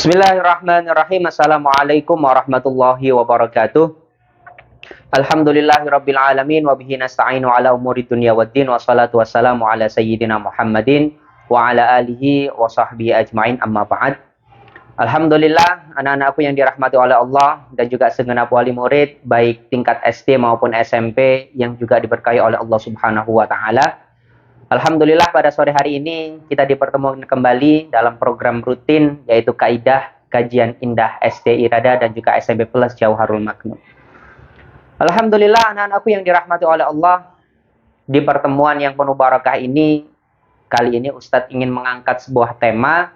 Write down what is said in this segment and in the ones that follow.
Bismillahirrahmanirrahim. Assalamualaikum warahmatullahi wabarakatuh. Alhamdulillahirabbil alamin wa bihi nasta'inu ala umuri dunya waddin wassalatu wassalamu ala sayyidina Muhammadin wa ala alihi wa sahbihi ajmain amma ba'd. Alhamdulillah, anak-anakku yang dirahmati oleh Allah dan juga segenap wali murid baik tingkat SD maupun SMP yang juga diberkahi oleh Allah Subhanahu wa taala. Alhamdulillah pada sore hari ini kita dipertemukan kembali dalam program rutin yaitu Kaidah Kajian Indah SD Irada dan juga SMP Plus Jauharul Maknun. Alhamdulillah anak-anakku yang dirahmati oleh Allah, di pertemuan yang penuh barakah ini, kali ini Ustadz ingin mengangkat sebuah tema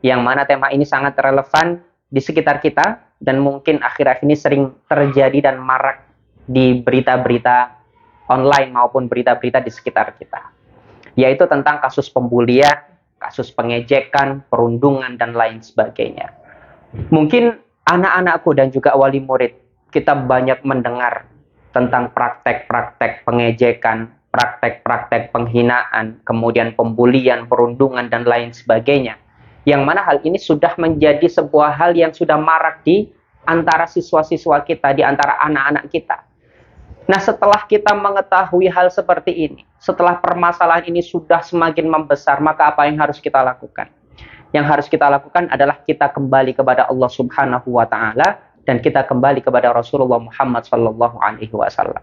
yang mana tema ini sangat relevan di sekitar kita dan mungkin akhir-akhir ini sering terjadi dan marak di berita-berita online maupun berita-berita di sekitar kita, yaitu tentang kasus pembulian, kasus pengejekan, perundungan, dan lain sebagainya. Mungkin anak-anakku dan juga wali murid, kita banyak mendengar tentang praktek-praktek pengejekan, praktek-praktek penghinaan, kemudian pembulian, perundungan, dan lain sebagainya. Yang mana hal ini sudah menjadi sebuah hal yang sudah marak di antara siswa-siswa kita, di antara anak-anak kita. Nah, setelah kita mengetahui hal seperti ini, setelah permasalahan ini sudah semakin membesar, maka apa yang harus kita lakukan? Yang harus kita lakukan adalah kita kembali kepada Allah Subhanahu wa taala dan kita kembali kepada Rasulullah Muhammad sallallahu alaihi wasallam.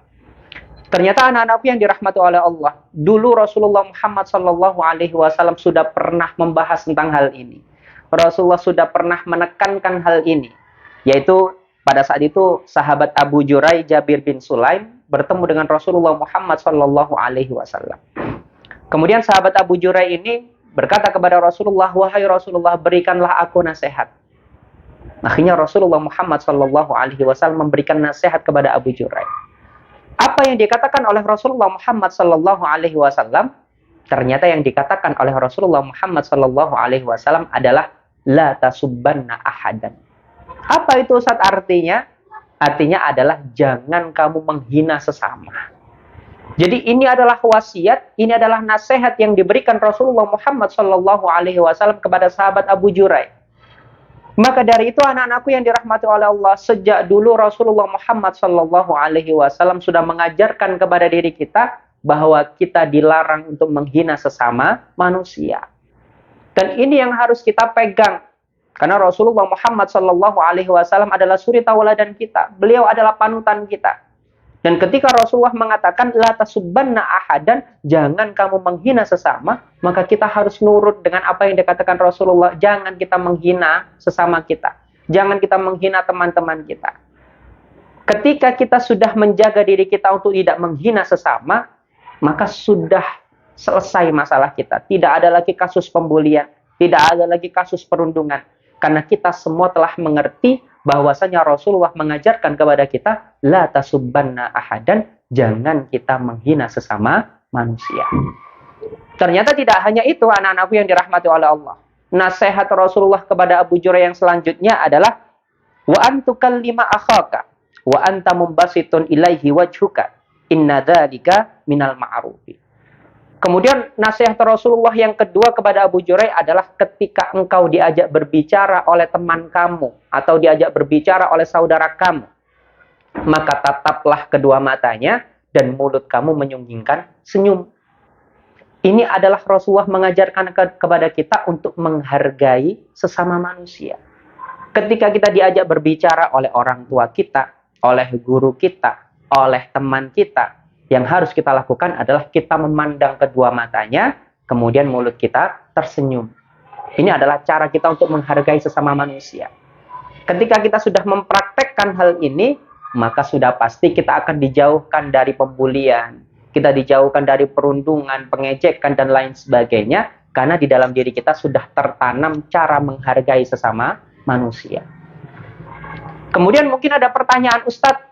Ternyata anak-anakku yang dirahmati oleh Allah, dulu Rasulullah Muhammad sallallahu alaihi wasallam sudah pernah membahas tentang hal ini. Rasulullah sudah pernah menekankan hal ini, yaitu pada saat itu sahabat Abu Jurai Jabir bin Sulaim bertemu dengan Rasulullah Muhammad sallallahu alaihi wasallam. Kemudian sahabat Abu Jurai ini berkata kepada Rasulullah, "Wahai Rasulullah, berikanlah aku nasihat." Akhirnya Rasulullah Muhammad sallallahu alaihi wasallam memberikan nasihat kepada Abu Jurai. Apa yang dikatakan oleh Rasulullah Muhammad sallallahu alaihi wasallam? Ternyata yang dikatakan oleh Rasulullah Muhammad sallallahu alaihi wasallam adalah la tasubbanna ahadan. Apa itu Ustaz artinya? Artinya adalah jangan kamu menghina sesama. Jadi ini adalah wasiat, ini adalah nasihat yang diberikan Rasulullah Muhammad sallallahu alaihi wasallam kepada sahabat Abu Jurai. Maka dari itu anak-anakku yang dirahmati oleh Allah, sejak dulu Rasulullah Muhammad sallallahu alaihi wasallam sudah mengajarkan kepada diri kita bahwa kita dilarang untuk menghina sesama manusia. Dan ini yang harus kita pegang. Karena Rasulullah Muhammad sallallahu alaihi wasallam adalah suri tauladan kita. Beliau adalah panutan kita. Dan ketika Rasulullah mengatakan la tasubbanna ahadan, jangan kamu menghina sesama, maka kita harus nurut dengan apa yang dikatakan Rasulullah. Jangan kita menghina sesama kita. Jangan kita menghina teman-teman kita. Ketika kita sudah menjaga diri kita untuk tidak menghina sesama, maka sudah selesai masalah kita. Tidak ada lagi kasus pembulian, tidak ada lagi kasus perundungan. Karena kita semua telah mengerti bahwasanya Rasulullah mengajarkan kepada kita la tasubbanna ahadan, jangan kita menghina sesama manusia. Ternyata tidak hanya itu anak-anakku yang dirahmati oleh Allah. Nasihat Rasulullah kepada Abu Jurai yang selanjutnya adalah wa antukallima akhaka wa anta mumbasitun ilaihi wajhuka inna dzalika minal ma'rufi. Kemudian nasihat Rasulullah yang kedua kepada Abu Jurai adalah ketika engkau diajak berbicara oleh teman kamu atau diajak berbicara oleh saudara kamu, maka tataplah kedua matanya dan mulut kamu menyunggingkan senyum. Ini adalah Rasulullah mengajarkan kepada kita untuk menghargai sesama manusia. Ketika kita diajak berbicara oleh orang tua kita, oleh guru kita, oleh teman kita, yang harus kita lakukan adalah kita memandang kedua matanya, kemudian mulut kita tersenyum. Ini adalah cara kita untuk menghargai sesama manusia. Ketika kita sudah mempraktekkan hal ini, maka sudah pasti kita akan dijauhkan dari pembulian, kita dijauhkan dari perundungan, pengejekan, dan lain sebagainya, karena di dalam diri kita sudah tertanam cara menghargai sesama manusia. Kemudian mungkin ada pertanyaan, Ustadz,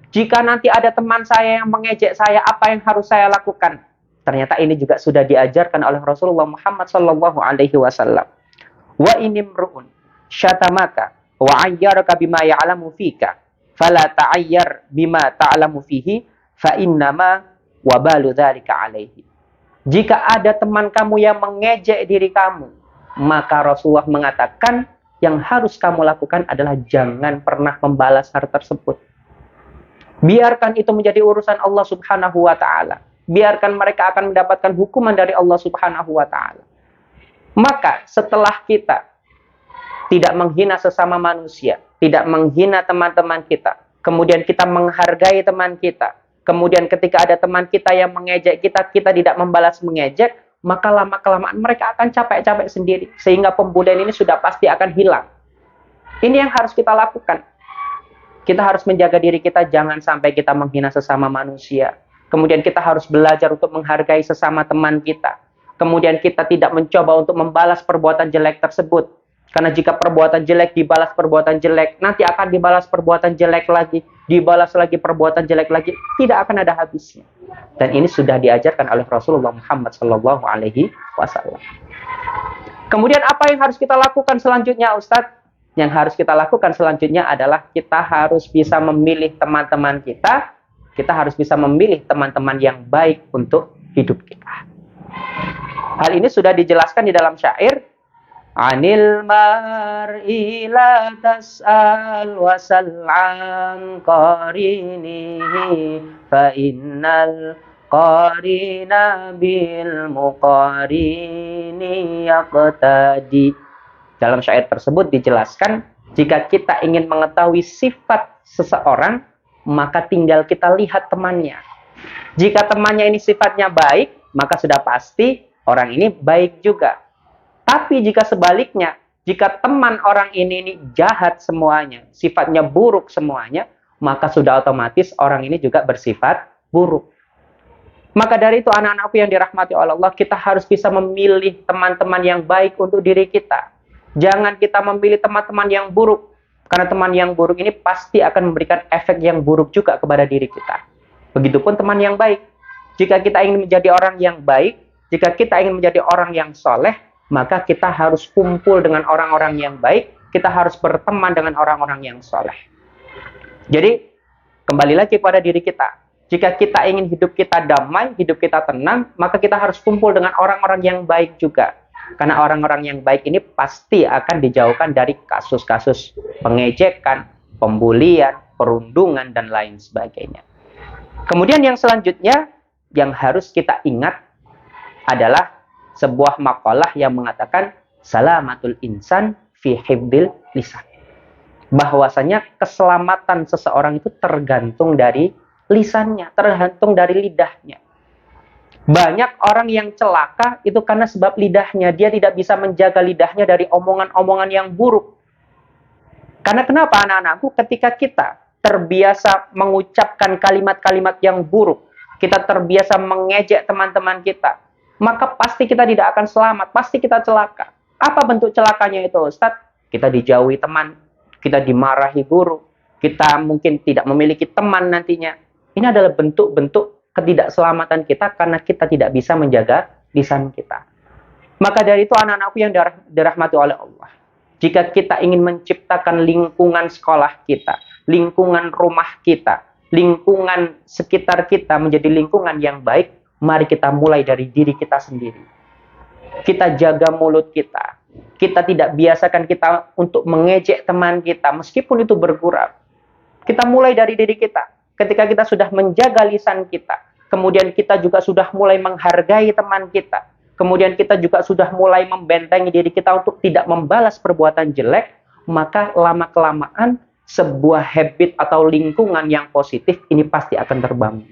jika nanti ada teman saya yang mengejek saya, apa yang harus saya lakukan? Ternyata ini juga sudah diajarkan oleh Rasulullah Muhammad sallallahu alaihi wasallam. Wa inimru'un syatamaka wa ayyaraka bima ya'lamu fika, fala ta'ayyar bima ta'lamu fihi, fa innama wabalu dzalika alaihi. Jika ada teman kamu yang mengejek diri kamu, maka Rasulullah mengatakan, yang harus kamu lakukan adalah jangan pernah membalas hal tersebut. Biarkan itu menjadi urusan Allah Subhanahu wa taala. Biarkan mereka akan mendapatkan hukuman dari Allah Subhanahu wa taala. Maka setelah kita tidak menghina sesama manusia, tidak menghina teman-teman kita, kemudian kita menghargai teman kita, kemudian ketika ada teman kita yang mengejek kita, kita tidak membalas mengejek, maka lama-kelamaan mereka akan capek-capek sendiri. Sehingga pembulian ini sudah pasti akan hilang. Ini yang harus kita lakukan. Kita harus menjaga diri kita, jangan sampai kita menghina sesama manusia. Kemudian kita harus belajar untuk menghargai sesama teman kita. Kemudian kita tidak mencoba untuk membalas perbuatan jelek tersebut. Karena jika perbuatan jelek dibalas perbuatan jelek, nanti akan dibalas perbuatan jelek lagi, dibalas lagi perbuatan jelek lagi, tidak akan ada habisnya. Dan ini sudah diajarkan oleh Rasulullah Muhammad SAW. Kemudian apa yang harus kita lakukan selanjutnya, Ustadz? Yang harus kita lakukan selanjutnya adalah kita harus bisa memilih teman-teman kita. Kita harus bisa memilih teman-teman yang baik untuk hidup kita. Hal ini sudah dijelaskan di dalam syair. Anil mar'i la tas'al wasal an qarinihi fa innal qarina bil muqarini yaqtadi. Dalam syair tersebut dijelaskan, jika kita ingin mengetahui sifat seseorang, maka tinggal kita lihat temannya. Jika temannya ini sifatnya baik, maka sudah pasti orang ini baik juga. Tapi jika sebaliknya, jika teman orang ini jahat semuanya, sifatnya buruk semuanya, maka sudah otomatis orang ini juga bersifat buruk. Maka dari itu anak-anakku yang dirahmati oleh Allah, kita harus bisa memilih teman-teman yang baik untuk diri kita. Jangan kita memilih teman-teman yang buruk. Karena teman yang buruk ini pasti akan memberikan efek yang buruk juga kepada diri kita. Begitupun teman yang baik. Jika kita ingin menjadi orang yang baik, jika kita ingin menjadi orang yang soleh, maka kita harus kumpul dengan orang-orang yang baik, kita harus berteman dengan orang-orang yang soleh. Jadi, kembali lagi kepada diri kita. Jika kita ingin hidup kita damai, hidup kita tenang, maka kita harus kumpul dengan orang-orang yang baik juga. Karena orang-orang yang baik ini pasti akan dijauhkan dari kasus-kasus pengejekan, pembulian, perundungan, dan lain sebagainya. Kemudian yang selanjutnya, yang harus kita ingat adalah sebuah makalah yang mengatakan salamatul insan fi hifdzil lisan. Bahwasanya keselamatan seseorang itu tergantung dari lisannya, tergantung dari lidahnya. Banyak orang yang celaka itu karena sebab lidahnya. Dia tidak bisa menjaga lidahnya dari omongan-omongan yang buruk. Karena kenapa anak-anakku? Ketika kita terbiasa mengucapkan kalimat-kalimat yang buruk, kita terbiasa mengejek teman-teman kita, maka pasti kita tidak akan selamat, pasti kita celaka. Apa bentuk celakanya itu, Ustadz? Kita dijauhi teman, kita dimarahi guru, kita mungkin tidak memiliki teman nantinya. Ini adalah bentuk-bentuk ketidakselamatan kita karena kita tidak bisa menjaga lisan kita. Maka dari itu anak-anakku yang dirahmati oleh Allah, jika kita ingin menciptakan lingkungan sekolah kita, lingkungan rumah kita, lingkungan sekitar kita menjadi lingkungan yang baik, mari kita mulai dari diri kita sendiri. Kita jaga mulut kita. Kita tidak biasakan kita untuk mengejek teman kita, meskipun itu bergurau. Kita mulai dari diri kita. Ketika kita sudah menjaga lisan kita, kemudian kita juga sudah mulai menghargai teman kita, kemudian kita juga sudah mulai membentengi diri kita untuk tidak membalas perbuatan jelek, maka lama-kelamaan sebuah habit atau lingkungan yang positif ini pasti akan terbangun.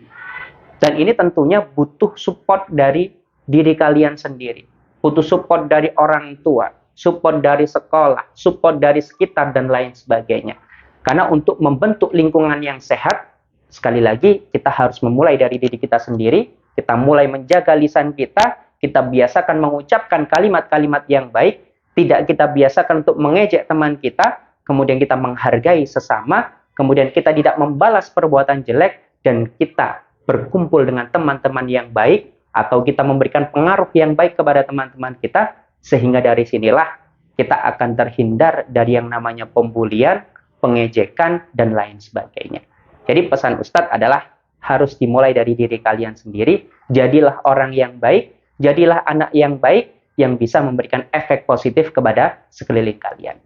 Dan ini tentunya butuh support dari diri kalian sendiri. Butuh support dari orang tua, support dari sekolah, support dari sekitar, dan lain sebagainya. Karena untuk membentuk lingkungan yang sehat, sekali lagi kita harus memulai dari diri kita sendiri. Kita mulai menjaga lisan kita biasakan mengucapkan kalimat-kalimat yang baik, tidak kita biasakan untuk mengejek teman kita, kemudian kita menghargai sesama, kemudian kita tidak membalas perbuatan jelek, dan kita berkumpul dengan teman-teman yang baik, atau kita memberikan pengaruh yang baik kepada teman-teman kita, sehingga dari sinilah kita akan terhindar dari yang namanya pembulian, pengejekan, dan lain sebagainya. Jadi pesan Ustadz adalah harus dimulai dari diri kalian sendiri. Jadilah orang yang baik, jadilah anak yang baik, yang bisa memberikan efek positif kepada sekeliling kalian.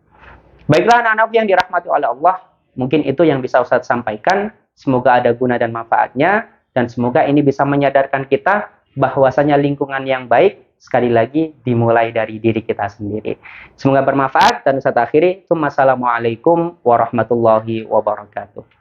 Baiklah anak-anak yang dirahmati oleh Allah, mungkin itu yang bisa Ustadz sampaikan. Semoga ada guna dan manfaatnya, dan semoga ini bisa menyadarkan kita bahwasanya lingkungan yang baik sekali lagi dimulai dari diri kita sendiri. Semoga bermanfaat, dan Ustadz akhiri. Assalamualaikum warahmatullahi wabarakatuh.